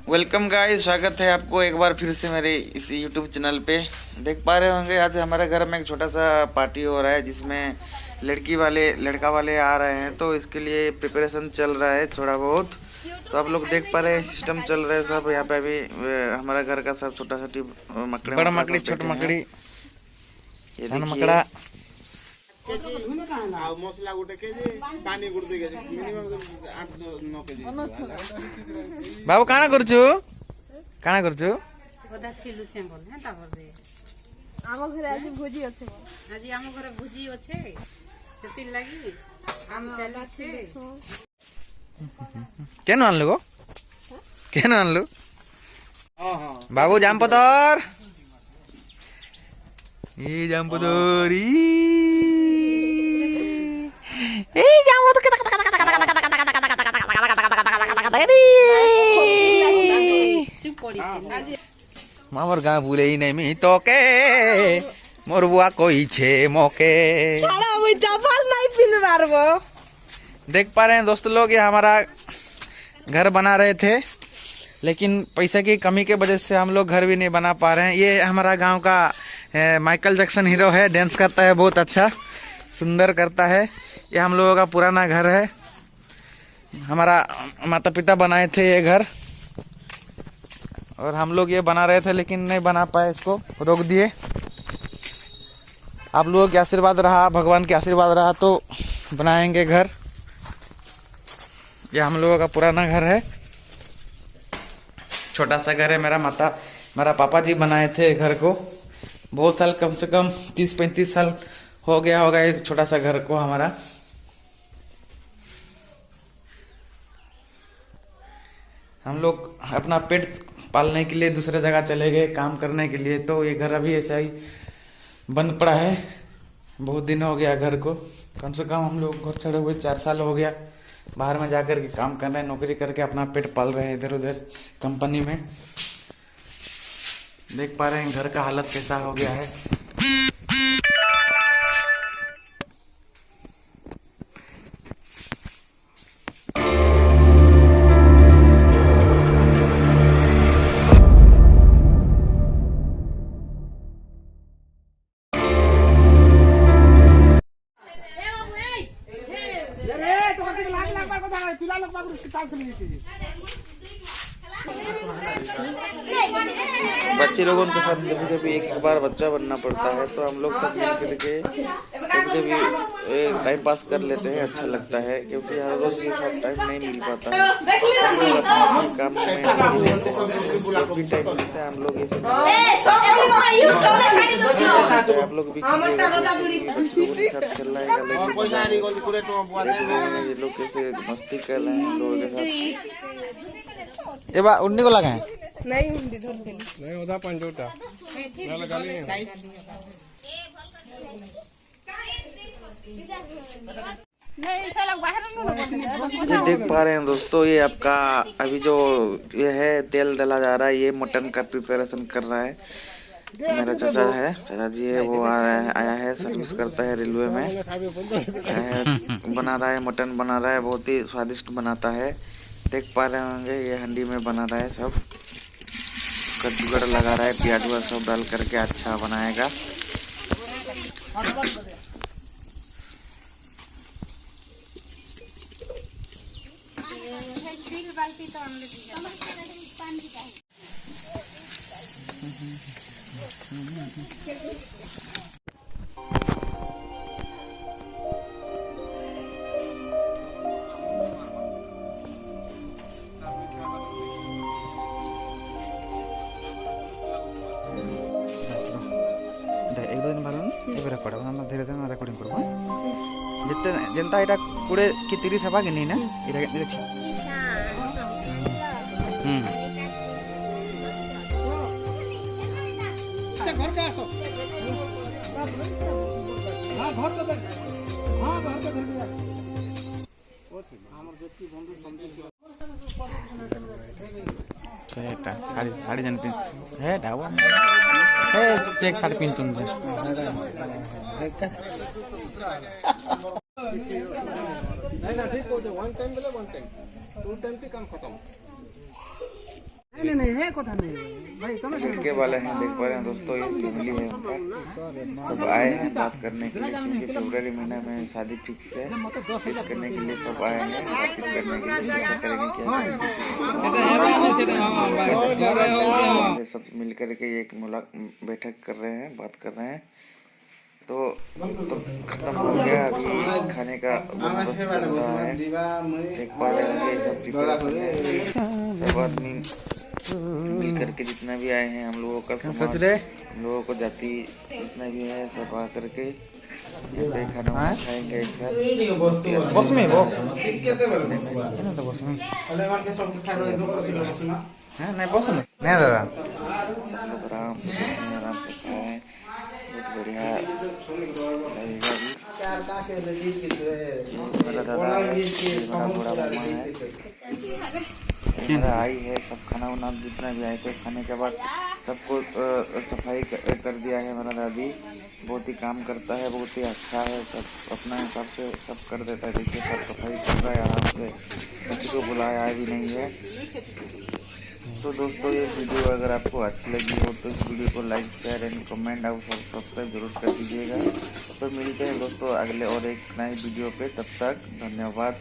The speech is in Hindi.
वेलकम गाइस, स्वागत है आपको एक बार फिर से मेरे इस यूट्यूब चैनल पे। देख पा रहे होंगे आज हमारे घर में एक छोटा सा पार्टी हो रहा है जिसमें लड़का वाले आ रहे हैं, तो इसके लिए प्रिपरेशन चल रहा है थोड़ा बहुत। तो आप लोग देख पा रहे हैं सिस्टम चल रहा है सब। यहाँ पे अभी हमारा घर का सब छोटा छोटी बड़ा मकड़ी छोटा मकड़ी ये देखिए। मसला गोटे केजी पानी गुड़ केजी मिनिमम 8-9 केजी। बाबू काना करछु गोदा छिलु छे बोल है तापर दे आम घरे आज भोजी अछि आज आम घरे भुजी अछि सेति लागि आम चला छे केन आनलु गो केन आनलु हां हां बाबू जामपदर ई जामपदर ई जामपदर चुप पड़ी छे मामर गाँ भूले ही नहीं मी तो के मोर बुआ कोई छे मोके सारा हम चप्पल नहीं पिन मारबो। देख पा रहे हैं दोस्त लोग, ये हमारा घर बना रहे थे लेकिन पैसे की कमी के वजह से हम लोग घर भी नहीं बना पा रहे हैं। ये हमारा गांव का माइकल जैक्सन हीरो है, डांस करता है, बहुत अच्छा सुंदर करता है। ये हम लोगों का पुराना घर है, हमारा माता पिता बनाए थे ये घर और हम लोग ये बना रहे थे लेकिन नहीं बना पाए, इसको रोक दिए। आप लोगों के आशीर्वाद रहा, भगवान के आशीर्वाद रहा तो बनाएंगे घर। ये हम लोगों का पुराना घर है, छोटा सा घर है। मेरा पापा जी बनाए थे घर को, बहुत साल, कम से कम 30-35 साल हो गया होगा एक छोटा सा घर को हमारा। हम लोग अपना पेट पालने के लिए दूसरे जगह चले गए काम करने के लिए, तो ये घर अभी ऐसा ही बंद पड़ा है। बहुत दिन हो गया घर को, कम से कम हम लोग घर छोड़े हुए 4 साल हो गया। बाहर में जाकर के काम कर रहे हैं, नौकरी करके अपना पेट पाल रहे हैं इधर उधर कंपनी में। देख पा रहे हैं घर का हालत कैसा हो गया है। बच्चे लोगों के साथ कभी कभी एक बार बच्चा बनना पड़ता है, तो हम लोग सब मिल करके कभी कभी टाइम पास कर लेते हैं। अच्छा लगता है क्योंकि हर रोज ये सब टाइम नहीं मिल पाता है। हम लोग अपने काम में बिजी रहते हैं, जब भी टाइम मिलता है हम लोग ये सब आप लोग भी बच्चों के साथ खेलना है। ये लोग कैसे मस्ती कर रहे हैं लोगों के साथ। ये बा उड़ने को लगा है नहीं हिंदी धर के नहीं होता पंजोटा ना लगा ले नहीं साला बाहर न ये देख पा रहे हैं दोस्तों, ये आपका अभी जो ये है तेल डाला जा रहा है, ये मटन का प्रिपरेशन कर रहा है। मेरा चाचा जी है, वो आया है, सर्विस करता है रेलवे में, बना रहा है मटन बना रहा है, बहुत ही स्वादिष्ट बनाता है। देख पा रहे होंगे ये हंडी में बना रहा है, सब कद्दूकड़ लगा रहा है, प्याज सब डाल करके अच्छा बनाएगा। एक दो दिन बार पड़ा धीरे धीरे रेकर्डिंग करबो जिते जनता एटा 20 कि 30 हबा कि नहीं ना एटा देखि अच्छा घर का आसो हां घर तो हां घर तो घर हमर जति बंधु समझे एटा साड़ी जन पिन हे डावा हे चेक साड़ी पिन तुम नहीं ना ठीक हो जाए वन टाइम बोले वन टाइम टू टाइम की काम खत्म लड़के वाले हैं, देख पा रहे हैं दोस्तों, ये फैमिली है उनका। सब आए हैं बात करने के लिए, क्योंकि फरवरी महीना में शादी फिक्स है। फिक्स करने के लिए सब आए हैं, बातचीत करने के लिए कैसे करेंगे, क्या करेंगे, सब मिल करके एक बैठक कर रहे हैं, बात कर रहे हैं। तो खत्म हो गया, अभी खाने का बंदोबस्त चल रहा है। देख पा रहे हैं ये सब प्रिपरेशन है, सब आदमी मिल करके जितना भी आए हैं, हम लोगों का समाज, हम लोगों को जाति जितना भी है, सब आ करके यहाँ पे खाना खाएंगे एक साथ। बस में वो नहीं बस में नहीं दादा, सब लोग आराम से खाएं, बहुत बढ़िया लगेगा भी। मेरा दादा है, मेरा बड़ा मामा है, मेरा आई है। सब खाना वाना जितना भी आए थे, खाने के बाद सबको सफाई कर दिया है। मेरा दादी बहुत ही काम करता है, बहुत ही अच्छा है, सब अपना हिसाब से सब कर देता है। देखिए सब सफाई कर रहा है आराम से, किसी को बुलाया भी नहीं है। तो दोस्तों ये वीडियो अगर आपको अच्छी लगी हो तो इस वीडियो को लाइक शेयर एंड कमेंट और सब्सक्राइब जरूर कर दीजिएगा। तो मिलते हैं दोस्तों अगले और एक नए वीडियो पे, तब तक धन्यवाद।